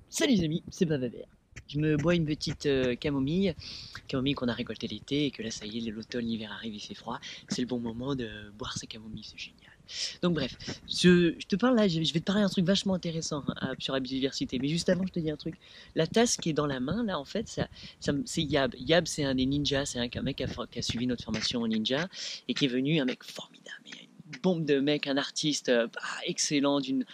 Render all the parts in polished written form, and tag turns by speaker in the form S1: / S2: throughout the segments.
S1: Salut les amis, c'est Bavavert. Je me bois une petite camomille qu'on a récoltée l'été et que là ça y est, l'automne, l'hiver arrive, il fait froid. C'est le bon moment de boire sa camomille, c'est génial. Donc bref, je te parle là, je vais te parler d'un truc vachement intéressant sur la biodiversité. Mais juste avant, je te dis un truc. La tasse qui est dans la main, là en fait, c'est Yab. Yab, c'est un des ninjas, c'est un mec qui a suivi notre formation en ninja et qui est venu, un mec formidable. Une bombe de mec, un artiste excellent, d'une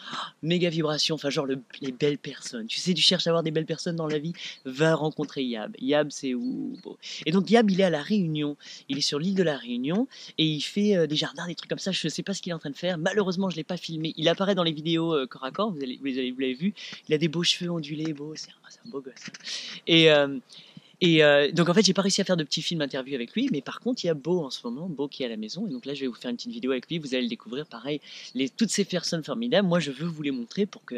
S1: méga vibration, enfin genre les belles personnes. Tu sais, tu cherches à avoir des belles personnes dans la vie, va rencontrer Yab. Yab, c'est où beau. Et donc Yab, il est à la Réunion, il est sur l'île de la Réunion et il fait des jardins, des trucs comme ça. Je sais pas ce qu'il est en train de faire. Malheureusement, je l'ai pas filmé. Il apparaît dans les vidéos corps à corps. Vous l'avez vu. Il a des beaux cheveux ondulés, beau. C'est un beau gosse. Et donc en fait, j'ai pas réussi à faire de petits films interviews avec lui, mais par contre, il y a Beau en ce moment, Beau qui est à la maison, et donc là, je vais vous faire une petite vidéo avec lui. Vous allez le découvrir, pareil, toutes ces personnes formidables. Moi, je veux vous les montrer pour que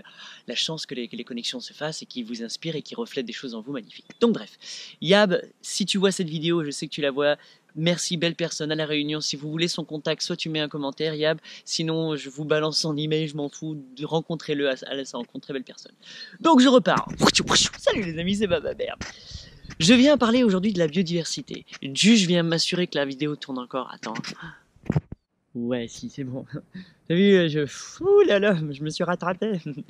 S1: la chance que les connexions se fassent et qu'ils vous inspirent et qu'ils reflètent des choses en vous magnifiques. Donc bref, Yab, si tu vois cette vidéo, je sais que tu la vois. Merci, belle personne à la Réunion. Si vous voulez son contact, soit tu mets un commentaire, Yab. Sinon, je vous balance son email, je m'en fous. Rencontrez-le à sa rencontre, très belle personne. Donc je repars. Salut les amis, c'est Bababert. Je viens parler aujourd'hui de la biodiversité. Juste, je viens m'assurer que la vidéo tourne encore. Attends. Ouais, si, c'est bon. T'as vu, ouh là là, je me suis rattrapé. Donc,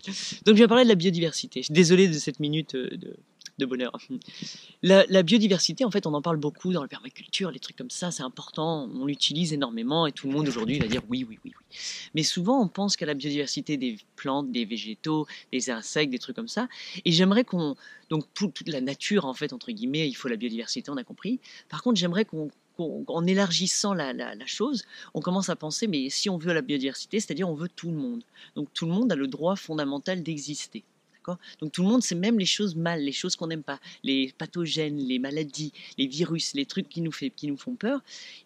S1: je viens parler de la biodiversité. Je suis désolé de cette minute de bonheur. La biodiversité, en fait, on en parle beaucoup dans la permaculture, les trucs comme ça, c'est important, on l'utilise énormément et tout le monde aujourd'hui va dire oui, oui, oui, oui. Mais souvent, on pense qu'à la biodiversité des plantes, des végétaux, des insectes, des trucs comme ça. Et j'aimerais qu'on... Donc, toute la nature, en fait, entre guillemets, il faut la biodiversité, on a compris. Par contre, j'aimerais en élargissant la chose, on commence à penser, mais si on veut la biodiversité, c'est-à-dire on veut tout le monde. Donc tout le monde a le droit fondamental d'exister. Donc tout le monde, c'est même les choses mal, les choses qu'on n'aime pas, les pathogènes, les maladies, les virus, les trucs qui nous font peur,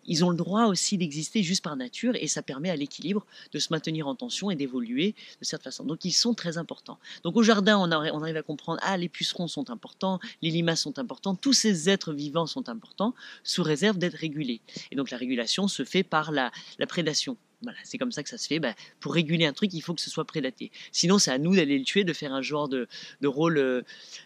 S1: ils ont le droit aussi d'exister juste par nature et ça permet à l'équilibre de se maintenir en tension et d'évoluer de cette façon. Donc ils sont très importants. Donc au jardin, on arrive à comprendre, les pucerons sont importants, les limaces sont importants, tous ces êtres vivants sont importants sous réserve d'être régulés. Et donc la régulation se fait par la prédation. Voilà, c'est comme ça que ça se fait. Pour réguler un truc, il faut que ce soit prédaté. Sinon, c'est à nous d'aller le tuer, de faire un genre de rôle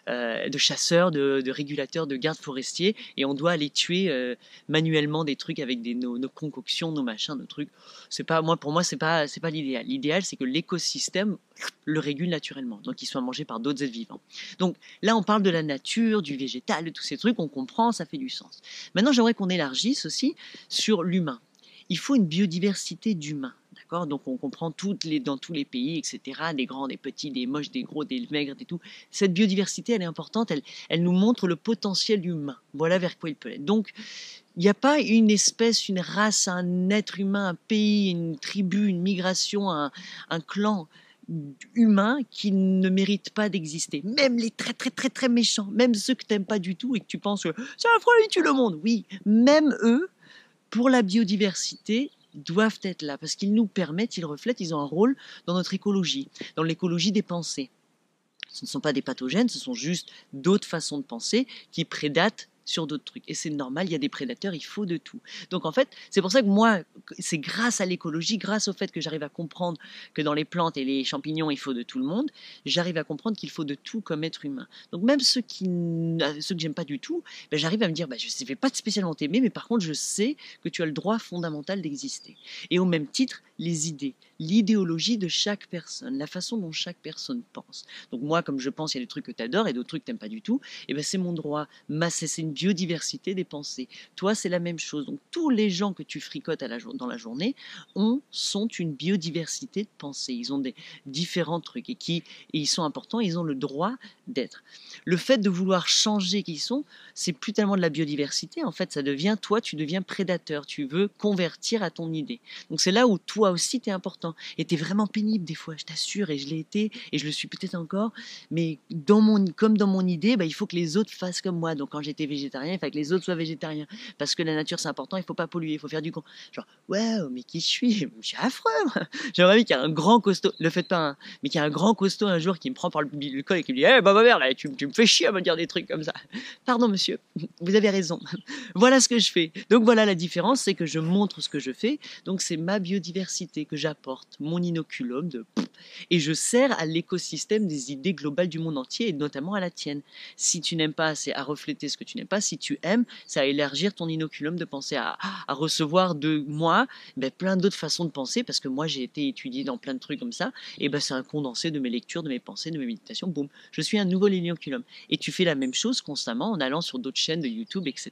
S1: de chasseur, de régulateur, de garde forestier, et on doit aller tuer manuellement des trucs avec nos concoctions, nos machins, nos trucs. C'est pas pour moi, c'est pas l'idéal. L'idéal, c'est que l'écosystème le régule naturellement, donc il soit mangé par d'autres êtres vivants. Donc là, on parle de la nature, du végétal, de tous ces trucs, on comprend, ça fait du sens. Maintenant, j'aimerais qu'on élargisse aussi sur l'humain. Il faut une biodiversité d'humains. D'accord. Donc on comprend dans tous les pays, etc., des grands, des petits, des moches, des gros, des maigres, et tout. Cette biodiversité, elle est importante, elle nous montre le potentiel humain. Voilà vers quoi il peut être. Donc, il n'y a pas une espèce, une race, un être humain, un pays, une tribu, une migration, un clan humain qui ne mérite pas d'exister. Même les très, très, très, très méchants, même ceux que tu n'aimes pas du tout et que tu penses que c'est affreux, ils tuent le monde. Oui, même eux, pour la biodiversité, doivent être là parce qu'ils nous permettent, ils reflètent, ils ont un rôle dans notre écologie, dans l'écologie des pensées. Ce ne sont pas des pathogènes, ce sont juste d'autres façons de penser qui prédatent sur d'autres trucs. Et c'est normal, il y a des prédateurs, il faut de tout. Donc en fait, c'est pour ça que moi, c'est grâce à l'écologie, grâce au fait que j'arrive à comprendre que dans les plantes et les champignons, il faut de tout le monde, j'arrive à comprendre qu'il faut de tout comme être humain. Donc même ceux que j'aime pas du tout, j'arrive à me dire, je ne vais pas spécialement t'aimer, mais par contre, je sais que tu as le droit fondamental d'exister. Et au même titre, les idées, l'idéologie de chaque personne, la façon dont chaque personne pense. Donc moi, comme je pense, il y a des trucs que tu adores et d'autres trucs que tu n'aimes pas du tout, et c'est mon droit. C'est une biodiversité des pensées. Toi, c'est la même chose. Donc tous les gens que tu fricotes dans la journée sont une biodiversité de pensée. Ils ont des différents trucs et ils sont importants, ils ont le droit d'être. Le fait de vouloir changer qui ils sont, c'est plus tellement de la biodiversité. En fait, ça devient, toi, tu deviens prédateur. Tu veux convertir à ton idée. Donc c'est là où toi aussi, tu es important. Et tu es vraiment pénible des fois, je t'assure, et je l'ai été, et je le suis peut-être encore. Mais comme dans mon idée, il faut que les autres fassent comme moi. Donc quand j'étais végétarien, végétarien, il faut que les autres soient végétariens. Parce que la nature, c'est important, il faut pas polluer, il faut faire du con. Genre, ouais, mais qui je suis? Je suis affreux, moi. J'aimerais bien qu'il y ait un grand costaud, le faites pas, hein, mais qu'il y ait un grand costaud un jour qui me prend par le col et qui me dit, eh, bah, ma mère, là, tu me fais chier à me dire des trucs comme ça. Pardon, monsieur, vous avez raison. Voilà ce que je fais. Donc voilà la différence, c'est que je montre ce que je fais. Donc c'est ma biodiversité que j'apporte, mon inoculum de... Et je sers à l'écosystème des idées globales du monde entier et notamment à la tienne. Si tu n'aimes pas, c'est à refléter ce que tu n'aimes pas. Si tu aimes, c'est à élargir ton inoculum de penser, à recevoir de moi plein d'autres façons de penser parce que moi j'ai été étudié dans plein de trucs comme ça. Et c'est un condensé de mes lectures, de mes pensées, de mes méditations. Boum, je suis un nouveau inoculum. Et tu fais la même chose constamment en allant sur d'autres chaînes de YouTube, etc.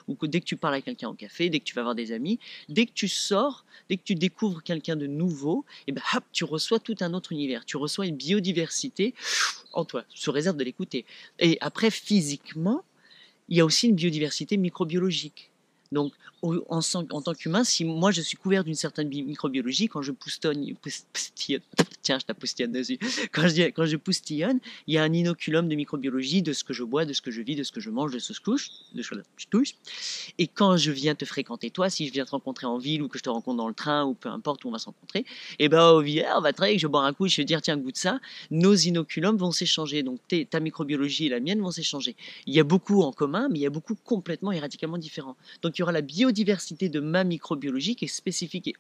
S1: Ou que dès que tu parles à quelqu'un au café, dès que tu vas voir des amis, dès que tu sors, dès que tu découvres quelqu'un de nouveau, et hop, tu reçois tout un autre univers. Tu reçois une biodiversité en toi, sous réserve de l'écouter. Et après, physiquement, il y a aussi une biodiversité microbiologique. Donc, en tant qu'humain, si moi je suis couvert d'une certaine microbiologie, quand je poustillonne, tiens, je t'apoustillonne dessus, quand je poustillonne, il y a un inoculum de microbiologie de ce que je bois, de ce que je vis, de ce que je mange, de ce que je touche. Et quand je viens te fréquenter toi, si je viens te rencontrer en ville ou que je te rencontre dans le train ou peu importe où on va se rencontrer, et au VR, on va travailler, je vais boire un coup et je vais dire tiens, goûte ça, nos inoculums vont s'échanger. Donc ta microbiologie et la mienne vont s'échanger. Il y a beaucoup en commun, mais il y a beaucoup complètement et radicalement différents. Donc il y aura la biodiversité de ma microbiologie qui est spécifique et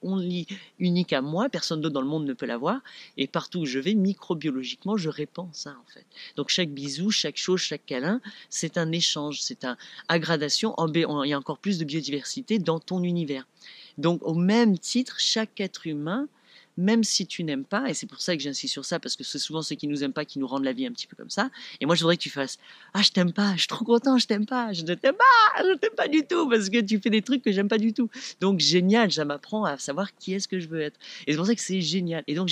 S1: unique à moi, personne d'autre dans le monde ne peut l'avoir, et partout où je vais, microbiologiquement, je répands ça en fait. Donc chaque bisou, chaque chose, chaque câlin, c'est un échange, c'est une gradation, il y a encore plus de biodiversité dans ton univers. Donc au même titre, chaque être humain, même si tu n'aimes pas, et c'est pour ça que j'insiste sur ça, parce que c'est souvent ceux qui nous aiment pas qui nous rendent la vie un petit peu comme ça, et moi je voudrais que tu fasses « Ah, je t'aime pas, je suis trop content, je t'aime pas, je ne t'aime pas, je t'aime pas du tout, parce que tu fais des trucs que j'aime pas du tout. » Donc génial, ça m'apprend à savoir qui est-ce que je veux être. Et c'est pour ça que c'est génial. Et donc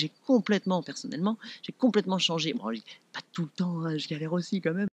S1: personnellement, j'ai complètement changé. Bon, pas tout le temps, hein, je galère aussi quand même.